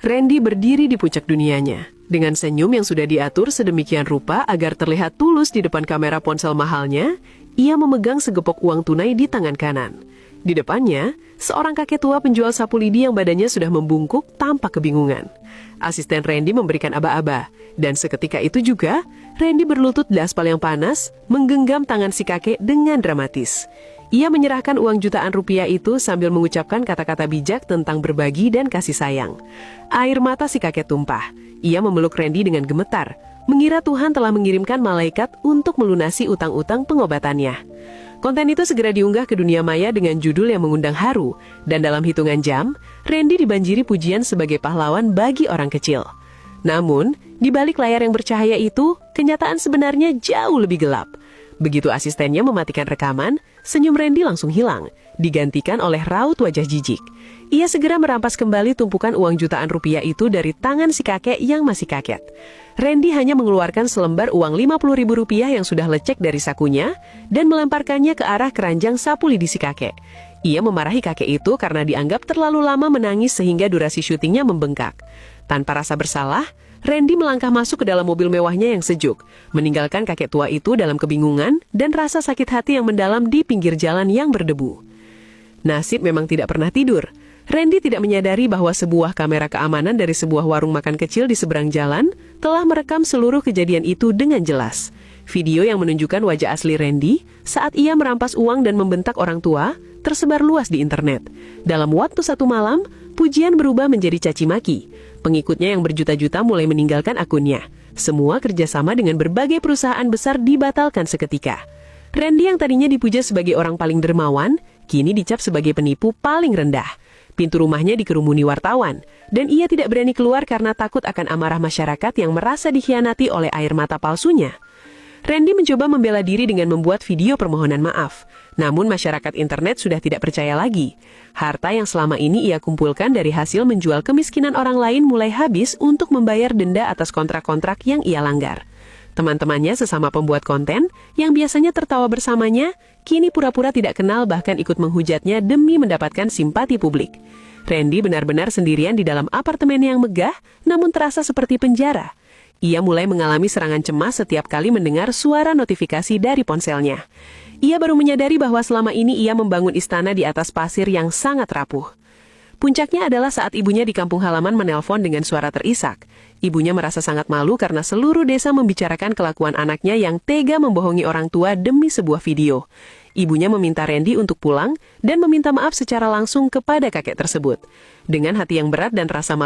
Randy berdiri di puncak dunianya, dengan senyum yang sudah diatur sedemikian rupa agar terlihat tulus di depan kamera ponsel mahalnya. Ia memegang segepok uang tunai di tangan kanan. Di depannya, seorang kakek tua penjual sapu lidi yang badannya sudah membungkuk tampak kebingungan. Asisten Randy memberikan aba-aba, dan seketika itu juga, Randy berlutut di aspal yang panas, menggenggam tangan si kakek dengan dramatis. Ia menyerahkan uang jutaan rupiah itu sambil mengucapkan kata-kata bijak tentang berbagi dan kasih sayang. Air mata si kakek tumpah. Ia memeluk Randy dengan gemetar, mengira Tuhan telah mengirimkan malaikat untuk melunasi utang-utang pengobatannya. Konten itu segera diunggah ke dunia maya dengan judul yang mengundang haru, dan dalam hitungan jam, Randy dibanjiri pujian sebagai pahlawan bagi orang kecil. Namun, di balik layar yang bercahaya itu, kenyataan sebenarnya jauh lebih gelap. Begitu asistennya mematikan rekaman, senyum Randy langsung hilang, digantikan oleh raut wajah jijik. Ia segera merampas kembali tumpukan uang jutaan rupiah itu dari tangan si kakek yang masih kaget. Randy hanya mengeluarkan selembar uang Rp50.000 yang sudah lecek dari sakunya dan melemparkannya ke arah keranjang sapu lidi si kakek. Ia memarahi kakek itu karena dianggap terlalu lama menangis sehingga durasi syutingnya membengkak. Tanpa rasa bersalah, Randy melangkah masuk ke dalam mobil mewahnya yang sejuk, meninggalkan kakek tua itu dalam kebingungan dan rasa sakit hati yang mendalam di pinggir jalan yang berdebu. Nasib memang tidak pernah tidur. Randy tidak menyadari bahwa sebuah kamera keamanan dari sebuah warung makan kecil di seberang jalan telah merekam seluruh kejadian itu dengan jelas. Video yang menunjukkan wajah asli Randy saat ia merampas uang dan membentak orang tua tersebar luas di internet. Dalam waktu satu malam, pujian berubah menjadi caci maki. Pengikutnya yang berjuta-juta mulai meninggalkan akunnya. Semua kerjasama dengan berbagai perusahaan besar dibatalkan seketika. Randy yang tadinya dipuja sebagai orang paling dermawan, kini dicap sebagai penipu paling rendah. Pintu rumahnya dikerumuni wartawan, dan ia tidak berani keluar karena takut akan amarah masyarakat yang merasa dikhianati oleh air mata palsunya. Randy mencoba membela diri dengan membuat video permohonan maaf. Namun masyarakat internet sudah tidak percaya lagi. Harta yang selama ini ia kumpulkan dari hasil menjual kemiskinan orang lain mulai habis untuk membayar denda atas kontrak-kontrak yang ia langgar. Teman-temannya sesama pembuat konten, yang biasanya tertawa bersamanya, kini pura-pura tidak kenal bahkan ikut menghujatnya demi mendapatkan simpati publik. Randy benar-benar sendirian di dalam apartemen yang megah, namun terasa seperti penjara. Ia mulai mengalami serangan cemas setiap kali mendengar suara notifikasi dari ponselnya. Ia baru menyadari bahwa selama ini ia membangun istana di atas pasir yang sangat rapuh. Puncaknya adalah saat ibunya di kampung halaman menelpon dengan suara terisak. Ibunya merasa sangat malu karena seluruh desa membicarakan kelakuan anaknya yang tega membohongi orang tua demi sebuah video. Ibunya meminta Randy untuk pulang dan meminta maaf secara langsung kepada kakek tersebut. Dengan hati yang berat dan rasa malu